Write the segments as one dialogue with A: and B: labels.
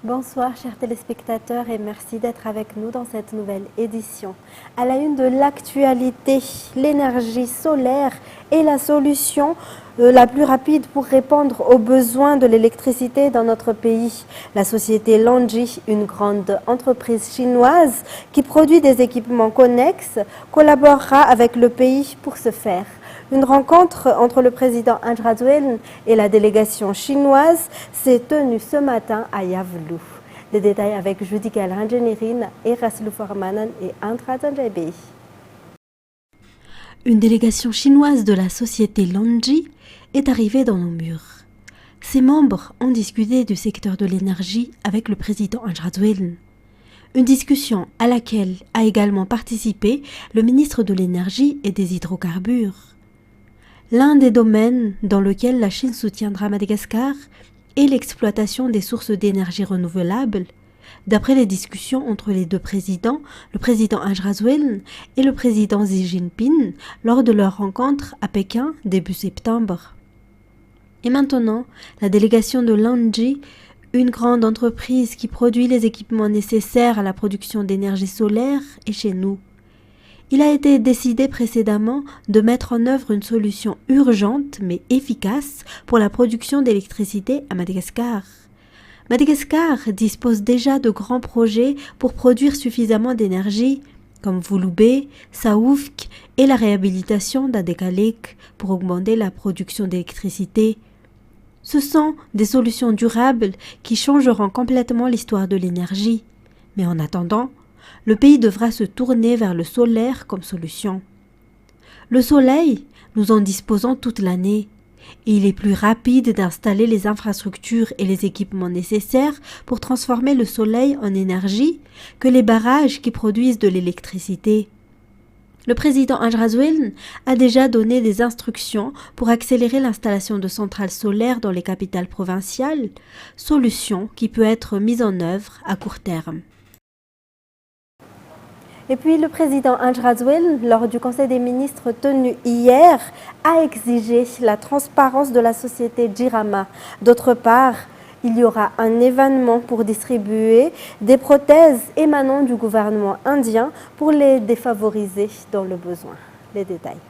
A: Bonsoir chers téléspectateurs et merci d'être avec nous dans cette nouvelle édition. À la une de l'actualité, l'énergie solaire est la solution la plus rapide pour répondre aux besoins de l'électricité dans notre pays. La société LONGi, une grande entreprise chinoise qui produit des équipements connexes, collaborera avec le pays pour ce faire. Une rencontre entre le président Anh Razwen et la délégation chinoise s'est tenue ce matin à Yavlu. Les détails avec Judika Ranjenirin, Eraslu Formanan et Andra Zanjabi.
B: Une délégation chinoise de la société LONGi est arrivée dans nos murs. Ses membres ont discuté du secteur de l'énergie avec le président Anh Razwen. Une discussion à laquelle a également participé le ministre de l'énergie et des hydrocarbures. L'un des domaines dans lequel la Chine soutiendra Madagascar est l'exploitation des sources d'énergie renouvelables, d'après les discussions entre les deux présidents, le président Anh Razwen et le président Xi Jinping, lors de leur rencontre à Pékin début septembre. Et maintenant, la délégation de LONGi, une grande entreprise qui produit les équipements nécessaires à la production d'énergie solaire, est chez nous. Il a été décidé précédemment de mettre en œuvre une solution urgente mais efficace pour la production d'électricité à Madagascar. Madagascar dispose déjà de grands projets pour produire suffisamment d'énergie, comme Vouloubé, Saoufk et la réhabilitation d'Adekalek pour augmenter la production d'électricité. Ce sont des solutions durables qui changeront complètement l'histoire de l'énergie. Mais en attendant, le pays devra se tourner vers le solaire comme solution. Le soleil, nous en disposons toute l'année, et il est plus rapide d'installer les infrastructures et les équipements nécessaires pour transformer le soleil en énergie que les barrages qui produisent de l'électricité. Le président Anh Razwen a déjà donné des instructions pour accélérer l'installation de centrales solaires dans les capitales provinciales, solution qui peut être mise en œuvre à court terme.
A: Et puis le président Anh Razwen, lors du Conseil des ministres tenu hier, a exigé la transparence de la société Jirama. D'autre part, il y aura un événement pour distribuer des prothèses émanant du gouvernement indien pour les défavorisés dans le besoin. Les détails.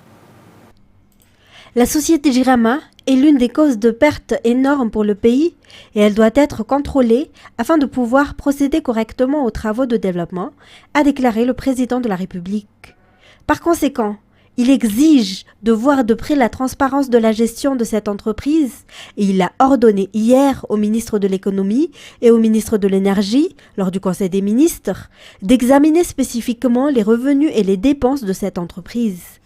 B: La société Jirama est l'une des causes de pertes énormes pour le pays et elle doit être contrôlée afin de pouvoir procéder correctement aux travaux de développement, a déclaré le président de la République. Par conséquent, il exige de voir de près la transparence de la gestion de cette entreprise et il a ordonné hier au ministre de l'économie et au ministre de l'énergie, lors du Conseil des ministres, d'examiner spécifiquement les revenus et les dépenses de cette entreprise.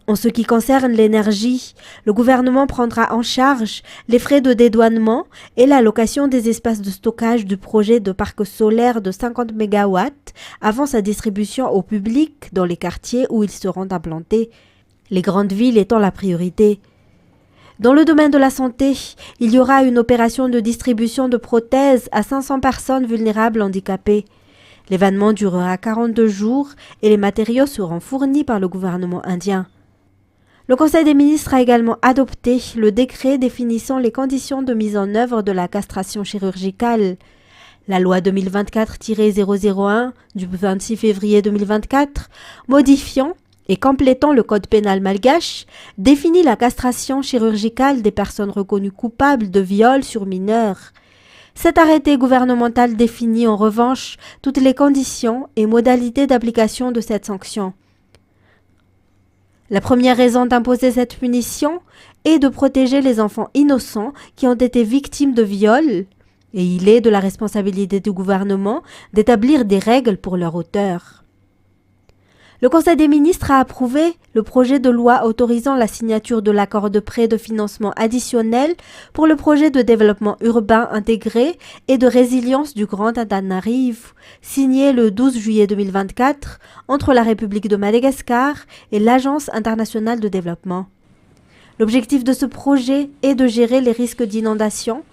B: En ce qui concerne l'énergie, le gouvernement prendra en charge les frais de dédouanement et l'allocation des espaces de stockage du projet de parc solaire de 50 MW avant sa distribution au public dans les quartiers où ils seront implantés, les grandes villes étant la priorité. Dans le domaine de la santé, il y aura une opération de distribution de prothèses à 500 personnes vulnérables handicapées. L'événement durera 42 jours et les matériaux seront fournis par le gouvernement indien. Le Conseil des ministres a également adopté le décret définissant les conditions de mise en œuvre de la castration chirurgicale. La loi 2024-001 du 26 février 2024, modifiant et complétant le code pénal malgache, définit la castration chirurgicale des personnes reconnues coupables de viol sur mineurs. Cet arrêté gouvernemental définit en revanche toutes les conditions et modalités d'application de cette sanction. La première raison d'imposer cette punition est de protéger les enfants innocents qui ont été victimes de viols, et il est de la responsabilité du gouvernement d'établir des règles pour leur auteur. Le Conseil des ministres a approuvé le projet de loi autorisant la signature de l'accord de prêt de financement additionnel pour le projet de développement urbain intégré et de résilience du Grand Antananarivo, signé le 12 juillet 2024 entre la République de Madagascar et l'Agence internationale de développement. L'objectif de ce projet est de gérer les risques d'inondation,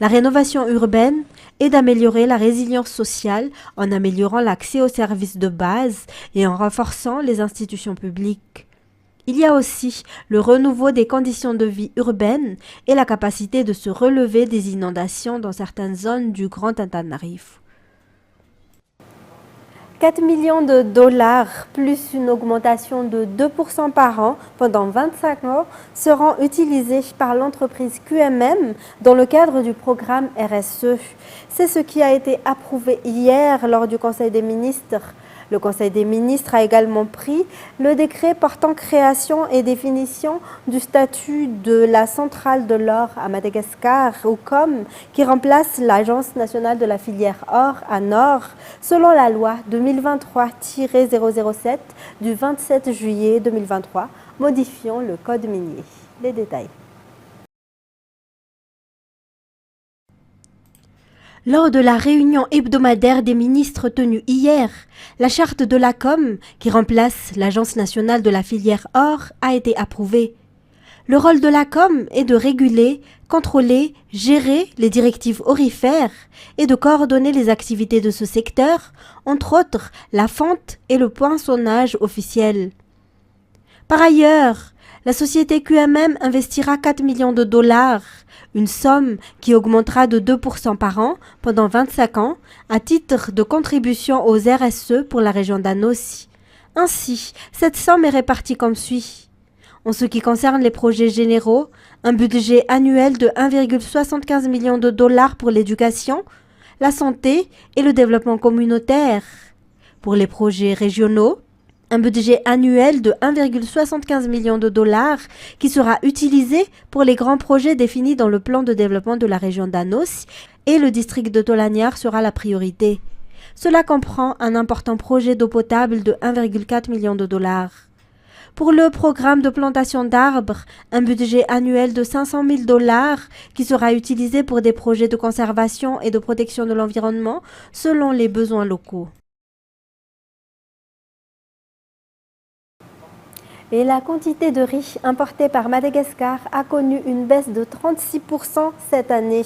B: la rénovation urbaine et d'améliorer la résilience sociale en améliorant l'accès aux services de base et en renforçant les institutions publiques. Il y a aussi le renouveau des conditions de vie urbaines et la capacité de se relever des inondations dans certaines zones du Grand Antananarivo.
A: 4 millions de dollars plus une augmentation de 2% par an pendant 25 ans seront utilisés par l'entreprise QMM dans le cadre du programme RSE. C'est ce qui a été approuvé hier lors du Conseil des ministres. Le Conseil des ministres a également pris le décret portant création et définition du statut de la centrale de l'or à Madagascar, ou COM, qui remplace l'Agence nationale de la filière or à Nord, selon la loi 2023-007 du 27 juillet 2023, modifiant le code minier. Les détails.
B: Lors de la réunion hebdomadaire des ministres tenue hier, la charte de la COM, qui remplace l'Agence nationale de la filière or, a été approuvée. Le rôle de la COM est de réguler, contrôler, gérer les directives aurifères et de coordonner les activités de ce secteur, entre autres la fonte et le poinçonnage officiel. Par ailleurs, la société QMM investira 4 millions de dollars, une somme qui augmentera de 2% par an pendant 25 ans à titre de contribution aux RSE pour la région d'Anossi. Ainsi, cette somme est répartie comme suit. En ce qui concerne les projets généraux, un budget annuel de 1,75 million de dollars pour l'éducation, la santé et le développement communautaire. Pour les projets régionaux, un budget annuel de 1,75 million de dollars qui sera utilisé pour les grands projets définis dans le plan de développement de la région d'Anossi et le district de Tolaniar sera la priorité. Cela comprend un important projet d'eau potable de 1,4 million de dollars. Pour le programme de plantation d'arbres, un budget annuel de 500 000 dollars qui sera utilisé pour des projets de conservation et de protection de l'environnement selon les besoins locaux.
A: Et la quantité de riz importée par Madagascar a connu une baisse de 36% cette année.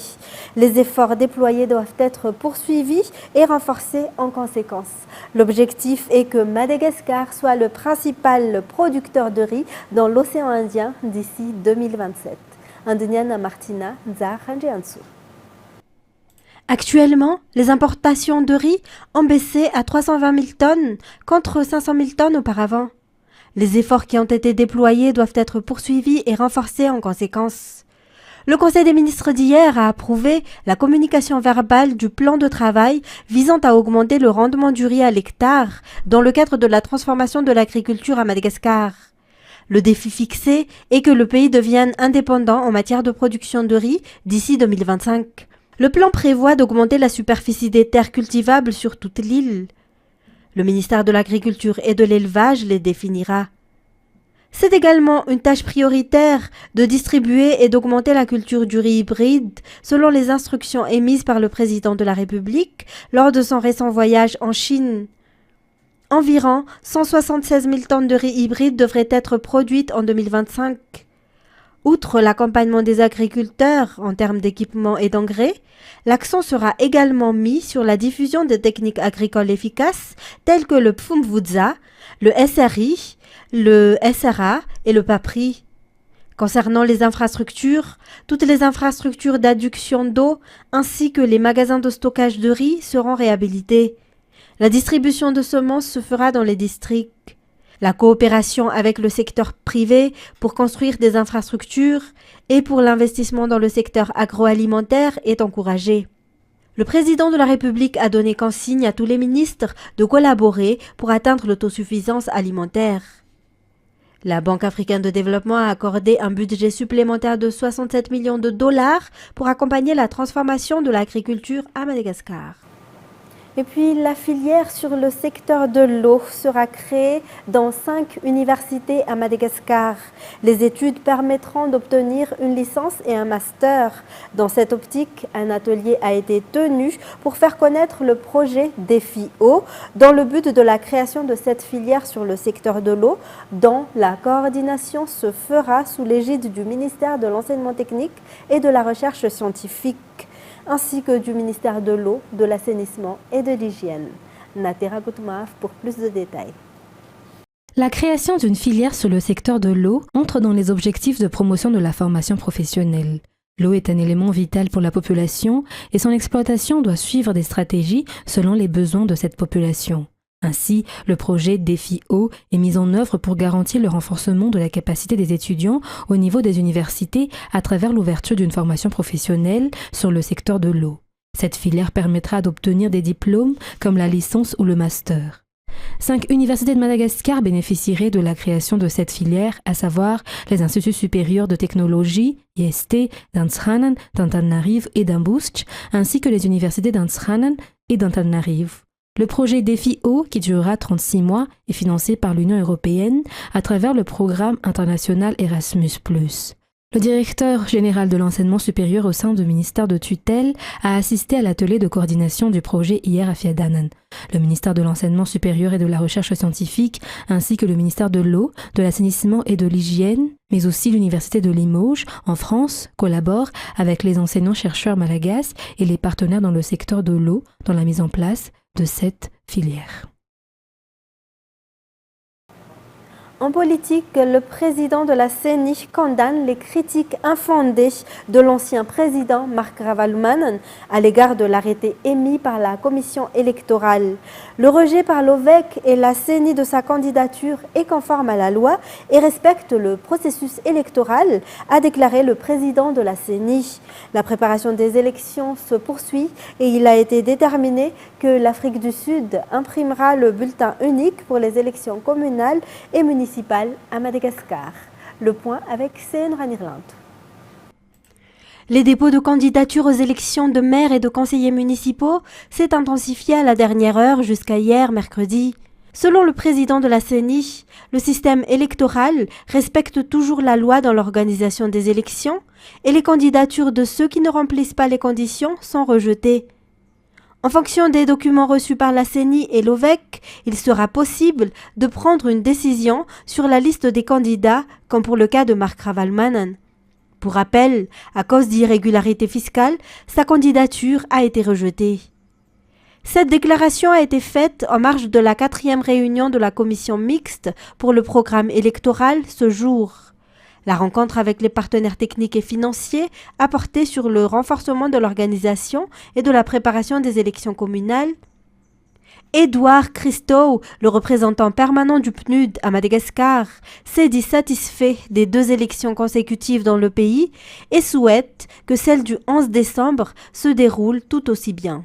A: Les efforts déployés doivent être poursuivis et renforcés en conséquence. L'objectif est que Madagascar soit le principal producteur de riz dans l'océan Indien d'ici 2027. Indiniana Martina, Nzar Hanjiansu.
B: Actuellement, les importations de riz ont baissé à 320 000 tonnes contre 500 000 tonnes auparavant. Les efforts qui ont été déployés doivent être poursuivis et renforcés en conséquence. Le Conseil des ministres d'hier a approuvé la communication verbale du plan de travail visant à augmenter le rendement du riz à l'hectare dans le cadre de la transformation de l'agriculture à Madagascar. Le défi fixé est que le pays devienne indépendant en matière de production de riz d'ici 2025. Le plan prévoit d'augmenter la superficie des terres cultivables sur toute l'île. Le ministère de l'Agriculture et de l'Élevage les définira. C'est également une tâche prioritaire de distribuer et d'augmenter la culture du riz hybride selon les instructions émises par le président de la République lors de son récent voyage en Chine. Environ 176 000 tonnes de riz hybride devraient être produites en 2025. Outre l'accompagnement des agriculteurs en termes d'équipement et d'engrais, l'accent sera également mis sur la diffusion des techniques agricoles efficaces telles que le Pfumvudza, le SRI, le SRA et le PAPRI. Concernant les infrastructures, toutes les infrastructures d'adduction d'eau ainsi que les magasins de stockage de riz seront réhabilités. La distribution de semences se fera dans les districts. La coopération avec le secteur privé pour construire des infrastructures et pour l'investissement dans le secteur agroalimentaire est encouragée. Le président de la République a donné consigne à tous les ministres de collaborer pour atteindre l'autosuffisance alimentaire. La Banque africaine de développement a accordé un budget supplémentaire de 67 millions de dollars pour accompagner la transformation de l'agriculture à Madagascar.
A: Et puis la filière sur le secteur de l'eau sera créée dans 5 universités à Madagascar. Les études permettront d'obtenir une licence et un master. Dans cette optique, un atelier a été tenu pour faire connaître le projet Défi Eau dans le but de la création de cette filière sur le secteur de l'eau dont la coordination se fera sous l'égide du ministère de l'Enseignement technique et de la Recherche scientifique, ainsi que du ministère de l'eau, de l'assainissement et de l'hygiène. Natera Goutmaaf pour plus de détails.
C: La création d'une filière sur le secteur de l'eau entre dans les objectifs de promotion de la formation professionnelle. L'eau est un élément vital pour la population et son exploitation doit suivre des stratégies selon les besoins de cette population. Ainsi, le projet Défi Eau est mis en œuvre pour garantir le renforcement de la capacité des étudiants au niveau des universités à travers l'ouverture d'une formation professionnelle sur le secteur de l'eau. Cette filière permettra d'obtenir des diplômes comme la licence ou le master. 5 universités de Madagascar bénéficieraient de la création de cette filière, à savoir les Instituts supérieurs de technologie, IST, d'Antsranen, d'Antananarivo et d'Ambusť, ainsi que les universités d'Antsranen et d'Antananarivo. Le projet Défi Eau, qui durera 36 mois, est financé par l'Union européenne à travers le programme international Erasmus+. Le directeur général de l'enseignement supérieur au sein du ministère de tutelle a assisté à l'atelier de coordination du projet hier à Fiadanen. Le ministère de l'enseignement supérieur et de la recherche scientifique, ainsi que le ministère de l'eau, de l'assainissement et de l'hygiène, mais aussi l'université de Limoges, en France, collaborent avec les enseignants-chercheurs malagasy et les partenaires dans le secteur de l'eau dans la mise en place de cette filière.
A: En politique, le président de la CENI condamne les critiques infondées de l'ancien président Marc Ravalomanen à l'égard de l'arrêté émis par la commission électorale. Le rejet par l'OVEC et la CENI de sa candidature est conforme à la loi et respecte le processus électoral, a déclaré le président de la CENI. La préparation des élections se poursuit et il a été déterminé que l'Afrique du Sud imprimera le bulletin unique pour les élections communales et municipales à Madagascar. Le point avec CN Ranirland.
B: Les dépôts de candidatures aux élections de maires et de conseillers municipaux s'est intensifié à la dernière heure jusqu'à hier, mercredi. Selon le président de la CENI, le système électoral respecte toujours la loi dans l'organisation des élections et les candidatures de ceux qui ne remplissent pas les conditions sont rejetées. En fonction des documents reçus par la CENI et l'OVEC, il sera possible de prendre une décision sur la liste des candidats, comme pour le cas de Marc Ravalomanen. Pour rappel, à cause d'irrégularités fiscales, sa candidature a été rejetée. Cette déclaration a été faite en marge de la 4e réunion de la commission mixte pour le programme électoral ce jour. La rencontre avec les partenaires techniques et financiers a porté sur le renforcement de l'organisation et de la préparation des élections communales. Édouard Christou, le représentant permanent du PNUD à Madagascar, s'est dit satisfait des 2 élections consécutives dans le pays et souhaite que celle du 11 décembre se déroule tout aussi bien.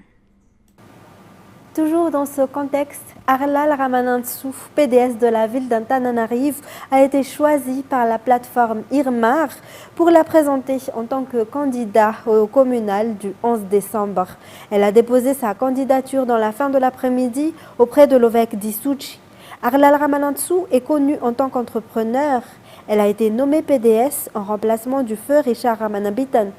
A: Toujours dans ce contexte, Arlal Ramanantsoud, PDS de la ville d'Antananarivo, a été choisi par la plateforme IRMAR pour la présenter en tant que candidat au communal du 11 décembre. Elle a déposé sa candidature dans la fin de l'après-midi auprès de l'OVEC d'Issouchi. Arlal Ramanantsoud est connue en tant qu'entrepreneur. Elle a été nommée PDS en remplacement du feu Richard Ramanambitan.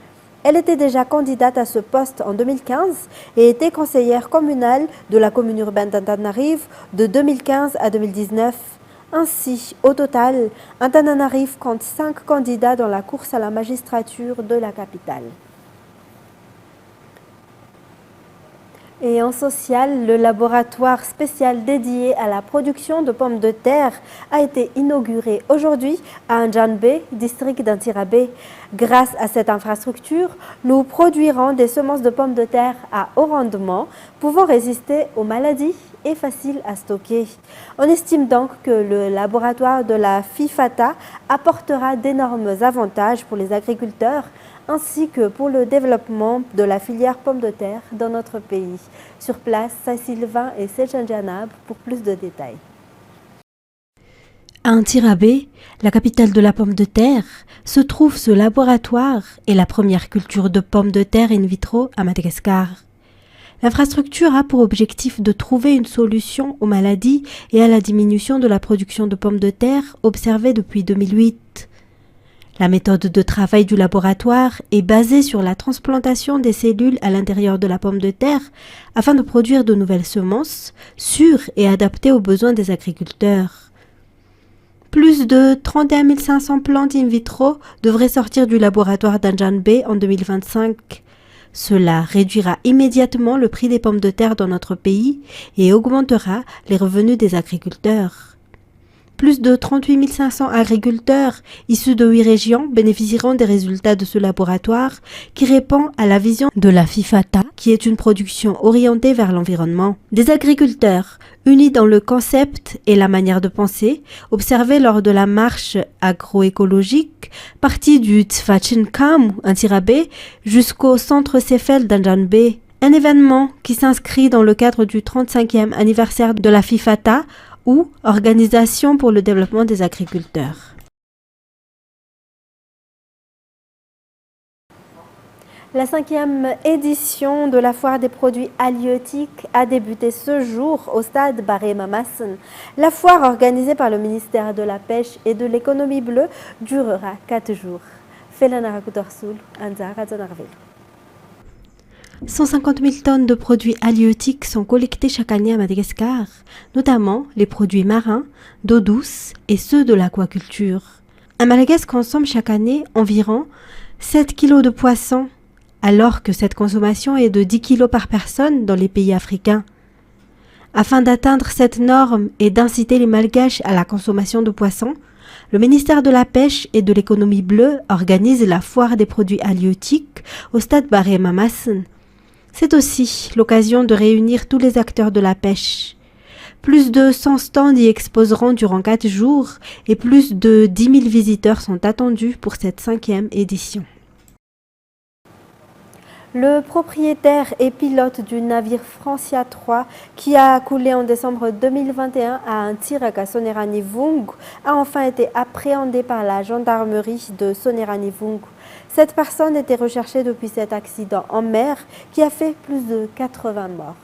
A: Elle était déjà candidate à ce poste en 2015 et était conseillère communale de la commune urbaine d'Antananarivo de 2015 à 2019. Ainsi, au total, Antananarivo compte 5 candidats dans la course à la magistrature de la capitale. Et en social, le laboratoire spécial dédié à la production de pommes de terre a été inauguré aujourd'hui à Anjanbe, district d'Antsirabe. Grâce à cette infrastructure, nous produirons des semences de pommes de terre à haut rendement, pouvant résister aux maladies et faciles à stocker. On estime donc que le laboratoire de la FIFATA apportera d'énormes avantages pour les agriculteurs, ainsi que pour le développement de la filière pommes de terre dans notre pays. Sur place, Saint-Sylvain et Sejanjanab pour plus de détails.
B: À Antsirabe, la capitale de la pomme de terre, se trouve ce laboratoire et la première culture de pommes de terre in vitro à Madagascar. L'infrastructure a pour objectif de trouver une solution aux maladies et à la diminution de la production de pommes de terre observée depuis 2008. La méthode de travail du laboratoire est basée sur la transplantation des cellules à l'intérieur de la pomme de terre afin de produire de nouvelles semences sûres et adaptées aux besoins des agriculteurs. Plus de 31 500 plantes in vitro devraient sortir du laboratoire d'Anjanbe en 2025. Cela réduira immédiatement le prix des pommes de terre dans notre pays et augmentera les revenus des agriculteurs. Plus de 38 500 agriculteurs issus de 8 régions bénéficieront des résultats de ce laboratoire qui répond à la vision de la FIFATA, qui est une production orientée vers l'environnement. Des agriculteurs unis dans le concept et la manière de penser, observés lors de la marche agroécologique, partie du Tfachinkam, un tirabé, jusqu'au centre Cefel d'Anjanbe. Un événement qui s'inscrit dans le cadre du 35e anniversaire de la FIFATA, ou Organisation pour le développement des agriculteurs.
A: La 5e édition de la foire des produits halieutiques a débuté ce jour au stade Baré Mamassen. La foire organisée par le ministère de la Pêche et de l'économie bleue durera 4 jours.
B: 150 000 tonnes de produits halieutiques sont collectés chaque année à Madagascar, notamment les produits marins, d'eau douce et ceux de l'aquaculture. Un Malagasy consomme chaque année environ 7 kg de poissons, alors que cette consommation est de 10 kg par personne dans les pays africains. Afin d'atteindre cette norme et d'inciter les Malgaches à la consommation de poissons, le ministère de la Pêche et de l'économie bleue organise la foire des produits halieutiques au stade Baré Mamassen. C'est aussi l'occasion de réunir tous les acteurs de la pêche. Plus de 100 stands y exposeront durant 4 jours et plus de 10 000 visiteurs sont attendus pour cette 5e édition.
A: Le propriétaire et pilote du navire Francia 3 qui a coulé en décembre 2021 à un tirak à Soneranivung a enfin été appréhendé par la gendarmerie de Soneranivung. Cette personne était recherchée depuis cet accident en mer qui a fait plus de 80 morts.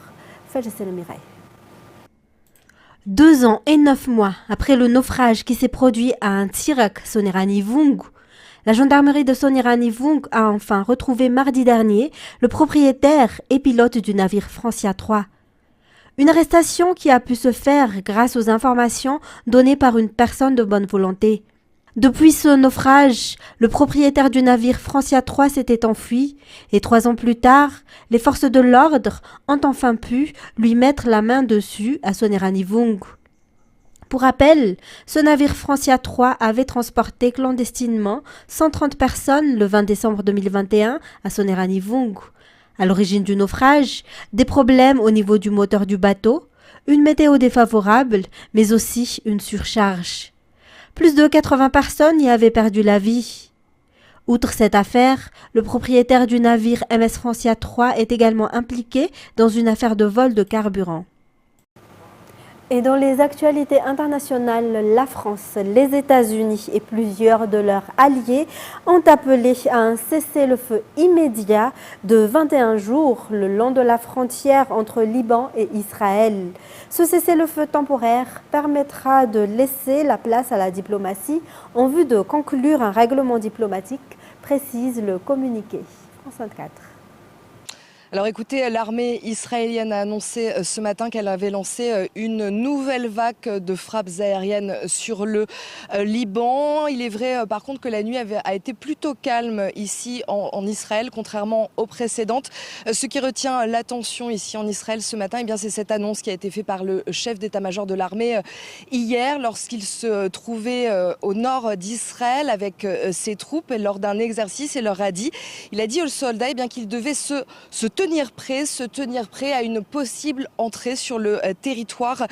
B: 2 ans et 9 mois après le naufrage qui s'est produit à un tirak Soneranivung, la gendarmerie de Soneranivung a enfin retrouvé mardi dernier le propriétaire et pilote du navire Francia 3. Une arrestation qui a pu se faire grâce aux informations données par une personne de bonne volonté. Depuis ce naufrage, le propriétaire du navire Francia 3 s'était enfui et 3 ans plus tard, les forces de l'ordre ont enfin pu lui mettre la main dessus à Soneranivung. Pour rappel, ce navire Francia 3 avait transporté clandestinement 130 personnes le 20 décembre 2021 à Soneranivung. À l'origine du naufrage, des problèmes au niveau du moteur du bateau, une météo défavorable, mais aussi une surcharge. Plus de 80 personnes y avaient perdu la vie. Outre cette affaire, le propriétaire du navire MS Francia 3 est également impliqué dans une affaire de vol de carburant.
A: Et dans les actualités internationales, la France, les États-Unis et plusieurs de leurs alliés ont appelé à un cessez-le-feu immédiat de 21 jours le long de la frontière entre Liban et Israël. Ce cessez-le-feu temporaire permettra de laisser la place à la diplomatie en vue de conclure un règlement diplomatique, précise le communiqué. France 24.
D: Alors écoutez, l'armée israélienne a annoncé ce matin qu'elle avait lancé une nouvelle vague de frappes aériennes sur le Liban. Il est vrai par contre que la nuit a été plutôt calme ici en Israël, contrairement aux précédentes. Ce qui retient l'attention ici en Israël ce matin, c'est cette annonce qui a été faite par le chef d'état-major de l'armée hier lorsqu'il se trouvait au nord d'Israël avec ses troupes lors d'un exercice et leur a dit, aux soldats qu'ils devaient se tenir prêt à une possible entrée sur le territoire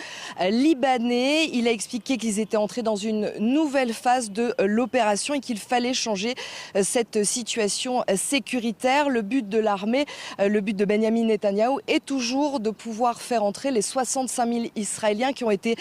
D: libanais. Il a expliqué qu'ils étaient entrés dans une nouvelle phase de l'opération et qu'il fallait changer cette situation sécuritaire. Le but de l'armée, le but de Benyamin Netanyahou est toujours de pouvoir faire entrer les 65 000 Israéliens qui ont été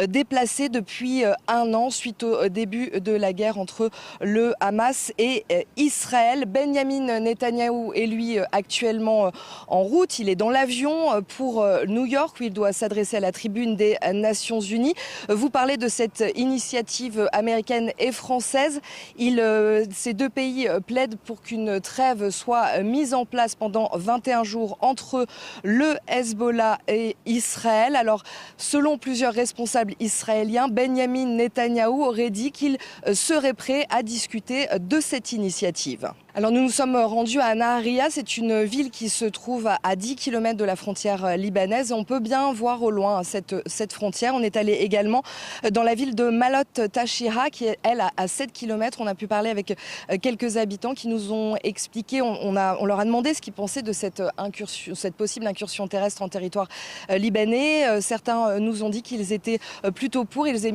D: déplacés depuis 1 an suite au début de la guerre entre le Hamas et Israël. Benyamin Netanyahou est lui actuellement en route. Il est dans l'avion pour New York où il doit s'adresser à la tribune des Nations Unies. Vous parlez de cette initiative américaine et française. Ces 2 pays plaident pour qu'une trêve soit mise en place pendant 21 jours entre le Hezbollah et Israël. Alors, selon plusieurs responsables israéliens, Benyamin Netanyahou aurait dit qu'il serait prêt à discuter de cette initiative. Alors nous nous sommes rendus à Nahariya, c'est une ville qui se trouve à 10 km de la frontière libanaise. On peut bien voir au loin cette frontière. On est allé également dans la ville de Malot Tachira, qui est, elle, à 7 km. On a pu parler avec quelques habitants qui nous ont expliqué, on leur a demandé ce qu'ils pensaient de cette possible incursion terrestre en territoire libanais. Certains nous ont dit qu'ils étaient plutôt pour. Ils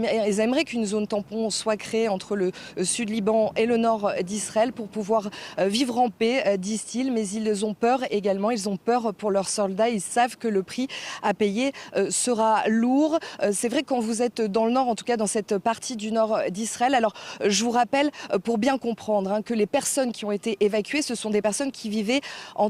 D: aimeraient qu'une zone tampon soit créée entre le sud Liban et le nord d'Israël pour pouvoir vivre en paix, disent-ils. Mais ils ont peur également. Ils ont peur pour leurs soldats. Ils savent que le prix à payer sera lourd. C'est vrai que quand vous êtes dans le nord, en tout cas dans cette partie du nord d'Israël, alors je vous rappelle, pour bien comprendre, que les personnes qui ont été évacuées, ce sont des personnes qui vivaient,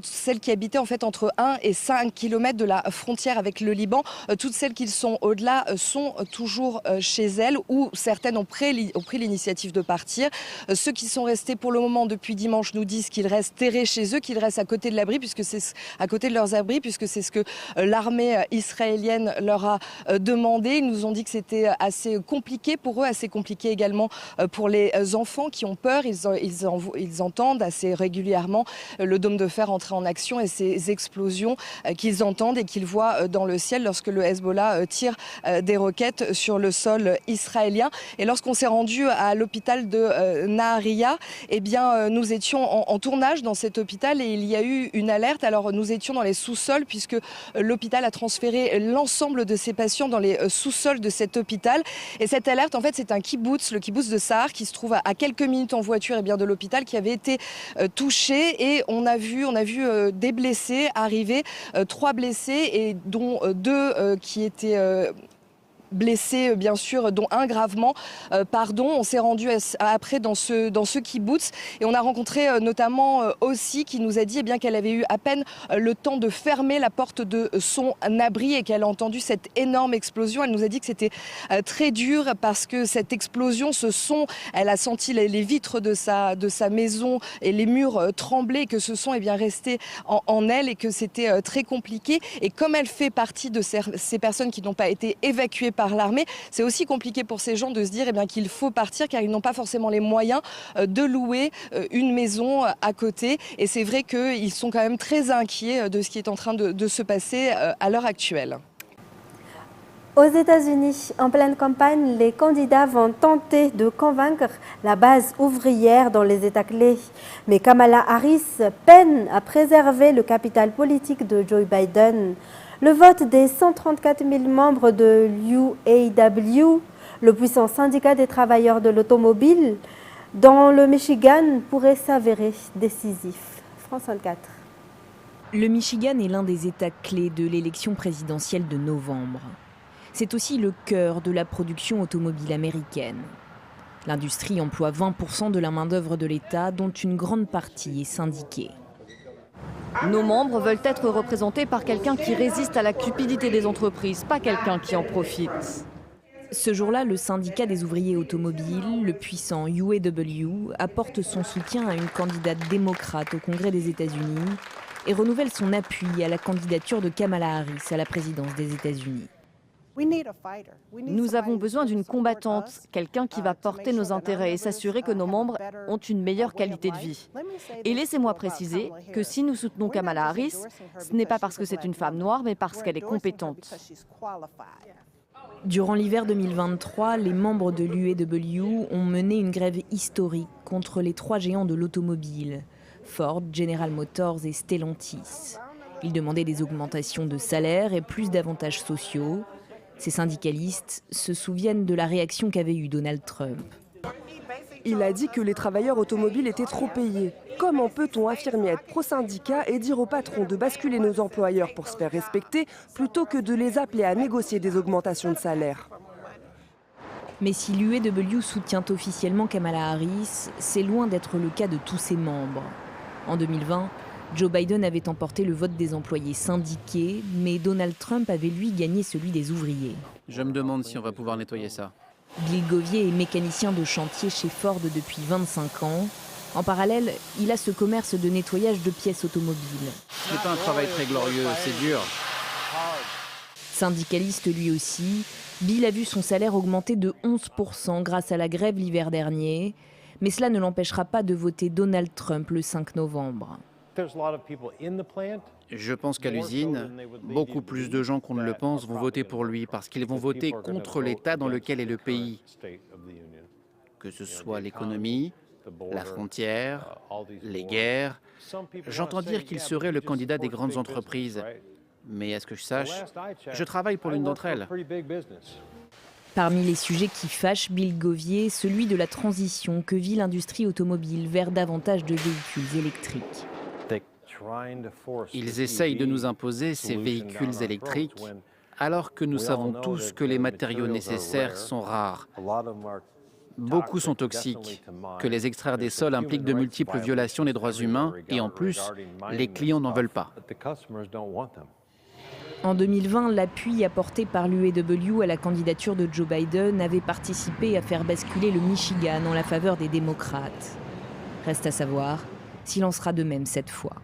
D: celles qui habitaient en fait entre 1 et 5 km de la frontière avec le Liban. Toutes celles qui sont au-delà sont toujours chez elles, ou certaines ont pris l'initiative de partir. Ceux qui sont restés pour le moment depuis dimanche nous disent qu'ils restent terrés chez eux, qu'ils restent à côté de l'abri, puisque c'est à côté de leurs abris, puisque c'est ce que l'armée israélienne leur a demandé. Ils nous ont dit que c'était assez compliqué pour eux, assez compliqué également pour les enfants qui ont peur. Ils entendent assez régulièrement le dôme de fer entrer en action et ces explosions qu'ils entendent et qu'ils voient dans le ciel lorsque le Hezbollah tire des roquettes sur le sol israélien. Et lorsqu'on s'est rendu à l'hôpital de Nahariya, eh bien, nous étions en tournage dans cet hôpital et il y a eu une alerte. Alors nous étions dans les sous-sols puisque l'hôpital a transféré l'ensemble de ses patients dans les sous-sols de cet hôpital. Et cette alerte, en fait, c'est un kibbutz, le kibbutz de Sahar, qui se trouve à quelques minutes en voiture de l'hôpital, qui avait été touché. Et on a vu des blessés arriver, 3 blessés, et dont 2 qui étaient blessés, bien sûr, dont un gravement. On s'est rendu après dans ce kibbutz et on a rencontré notamment aussi qui nous a dit qu'elle avait eu à peine le temps de fermer la porte de son abri et qu'elle a entendu cette énorme explosion. Elle nous a dit que c'était très dur parce que cette explosion, elle a senti les vitres de sa maison et les murs trembler, que ce son resté en elle et que c'était très compliqué. Et comme elle fait partie de ces personnes qui n'ont pas été évacuées par l'armée, c'est aussi compliqué pour ces gens de se dire qu'il faut partir car ils n'ont pas forcément les moyens de louer une maison à côté. Et c'est vrai qu'ils sont quand même très inquiets de ce qui est en train de se passer à l'heure actuelle.
A: Aux États-Unis, en pleine campagne, les candidats vont tenter de convaincre la base ouvrière dans les États clés. Mais Kamala Harris peine à préserver le capital politique de Joe Biden. Le vote des 134 000 membres de l'UAW, le puissant syndicat des travailleurs de l'automobile, dans le Michigan, pourrait s'avérer décisif. France 24.
E: Le Michigan est l'un des États clés de l'élection présidentielle de novembre. C'est aussi le cœur de la production automobile américaine. L'industrie emploie 20% de la main-d'œuvre de l'État, dont une grande partie est syndiquée.
F: Nos membres veulent être représentés par quelqu'un qui résiste à la cupidité des entreprises, pas quelqu'un qui en profite.
E: Ce jour-là, le syndicat des ouvriers automobiles, le puissant UAW, apporte son soutien à une candidate démocrate au Congrès des États-Unis et renouvelle son appui à la candidature de Kamala Harris à la présidence des États-Unis.
F: Nous avons besoin d'une combattante, quelqu'un qui va porter nos intérêts et s'assurer que nos membres ont une meilleure qualité de vie. Et laissez-moi préciser que si nous soutenons Kamala Harris, ce n'est pas parce que c'est une femme noire, mais parce qu'elle est compétente.
E: Durant l'hiver 2023, les membres de l'UAW ont mené une grève historique contre les 3 géants de l'automobile, Ford, General Motors et Stellantis. Ils demandaient des augmentations de salaire et plus d'avantages sociaux. Ces syndicalistes se souviennent de la réaction qu'avait eue Donald Trump.
G: Il a dit que les travailleurs automobiles étaient trop payés. Comment peut-on affirmer être pro-syndicat et dire aux patrons de basculer nos employeurs pour se faire respecter plutôt que de les appeler à négocier des augmentations de salaire ?
E: Mais si l'UAW soutient officiellement Kamala Harris, c'est loin d'être le cas de tous ses membres. En 2020, Joe Biden avait emporté le vote des employés syndiqués, mais Donald Trump avait lui gagné celui des ouvriers.
H: Je me demande si on va pouvoir nettoyer ça.
E: Bill Govier est mécanicien de chantier chez Ford depuis 25 ans. En parallèle, il a ce commerce de nettoyage de pièces automobiles.
H: Ce n'est pas un travail très glorieux, c'est dur.
E: Syndicaliste lui aussi, Bill a vu son salaire augmenter de 11% grâce à la grève l'hiver dernier. Mais cela ne l'empêchera pas de voter Donald Trump le 5 novembre.
H: Je pense qu'à l'usine, beaucoup plus de gens qu'on ne le pense vont voter pour lui parce qu'ils vont voter contre l'état dans lequel est le pays, que ce soit l'économie, la frontière, les guerres. J'entends dire qu'il serait le candidat des grandes entreprises. Mais à ce que je sache, je travaille pour l'une d'entre elles.
E: Parmi les sujets qui fâchent Bill Govier, celui de la transition que vit l'industrie automobile vers davantage de véhicules électriques.
H: Ils essayent de nous imposer ces véhicules électriques alors que nous savons tous que les matériaux nécessaires sont rares. Beaucoup sont toxiques, que les extraire des sols implique de multiples violations des droits humains et en plus, les clients n'en veulent pas.
E: En 2020, l'appui apporté par l'UAW à la candidature de Joe Biden avait participé à faire basculer le Michigan en la faveur des démocrates. Reste à savoir s'il en sera de même cette fois.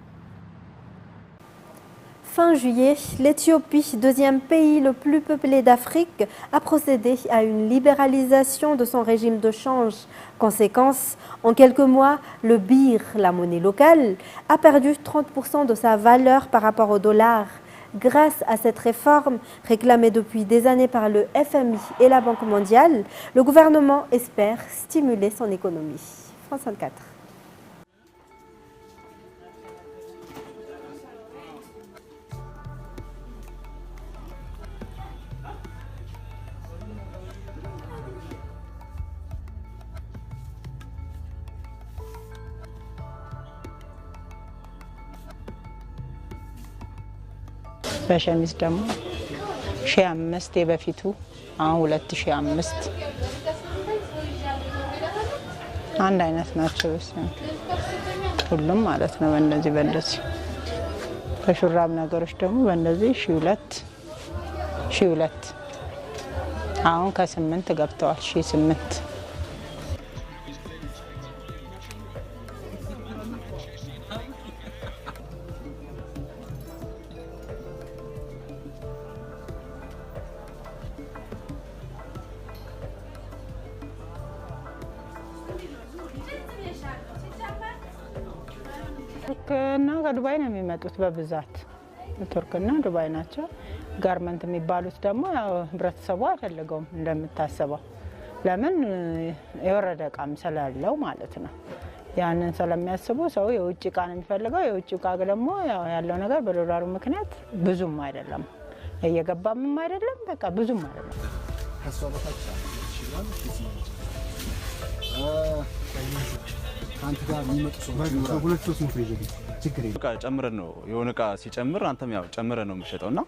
A: Fin juillet, l'Éthiopie, deuxième pays le plus peuplé d'Afrique, a procédé à une libéralisation de son régime de change. Conséquence, en quelques mois, le birr, la monnaie locale, a perdu 30% de sa valeur par rapport au dollar. Grâce à cette réforme, réclamée depuis des années par le FMI et la Banque mondiale, le gouvernement espère stimuler son économie. France 24.
I: በሸሚዝ ደግሞ 1500 የበፊቱ አሁን 2005 አንድ አይነት ናቸው ሁሉም ማለት ነው። በእንደዚህ ከሹራብ ነገሮች ደግሞ በእንደዚህ 1200 አሁን ከ8 ገብተዋል 1800 ቱርክና ከዱባይ ነው የሚመጡት በብዛት ቱርክና ዱባይ ናቸው። ጋርመንት የሚባሉት ደግሞ ያው ህብረተሰቡ አይፈልገውም እንደምታስበው ለምን የወረደ ቃም ስላለው ማለት ነው። ያንን ስለሚያስቡ ሰው የውጭ ቃ ነው የሚፈልገው። የውጭ ቃ ደግሞ ያለው ነገር በዶላሩ ምክንያት ብዙም አይደለም እየገባም አይደለም በቃ ብዙም አይደለም።
J: አንተ ጋር የሚመጡ ሰዎች በሁለት ሶስት ነው ይዘው ችግር የለም።
K: በቃ ጨምረን ነው የሆነ እቃ ሲጨምር አንተም ያው ጨምረን ነው የምትሸጠውና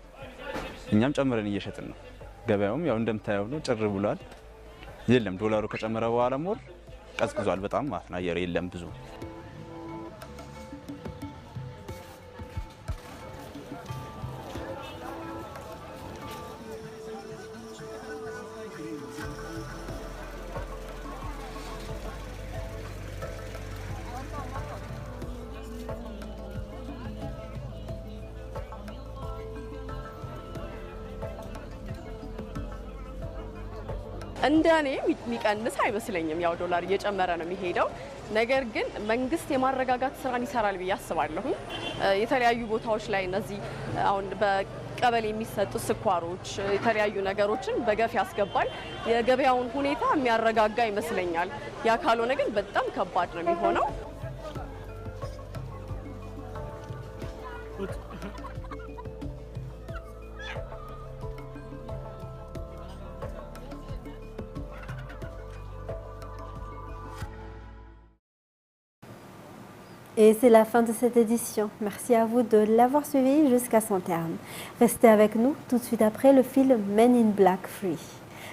K: እኛም ጨምረን እየሸጥን ነው። ገበያውም ያው እንደምታየው ነው ጭር ብሏል። የለም ዶላሩ ከጨመረ በኋላ ሞር ቀዝቅዟል በጣም ማለት ነው። አየር የለም ብዙ
L: እንደኔ የሚቀንስ አይመስለኝም። ያው ዶላር እየጨመረ ነው የሚሄደው። ነገር ግን መንግስት የማረጋጋት ስራን ይሰራል ብዬ አስባለሁ። የተለያዩ ቦታዎች ላይ እነዚህ አሁን በቀበሌ የሚሰጡ ስኳሮች፣ የተለያዩ ነገሮችን በገፍ ያስገባል። የገበያውን ሁኔታ የሚያረጋጋ ይመስለኛል። ያ ካልሆነ ግን በጣም ከባድ ነው የሚሆነው።
A: Et c'est la fin de cette édition. Merci à vous de l'avoir suivi jusqu'à son terme. Restez avec nous tout de suite après le film Men in Black Free.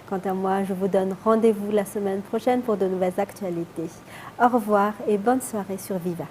A: Quant à moi, je vous donne rendez-vous la semaine prochaine pour de nouvelles actualités. Au revoir et bonne soirée sur Viva.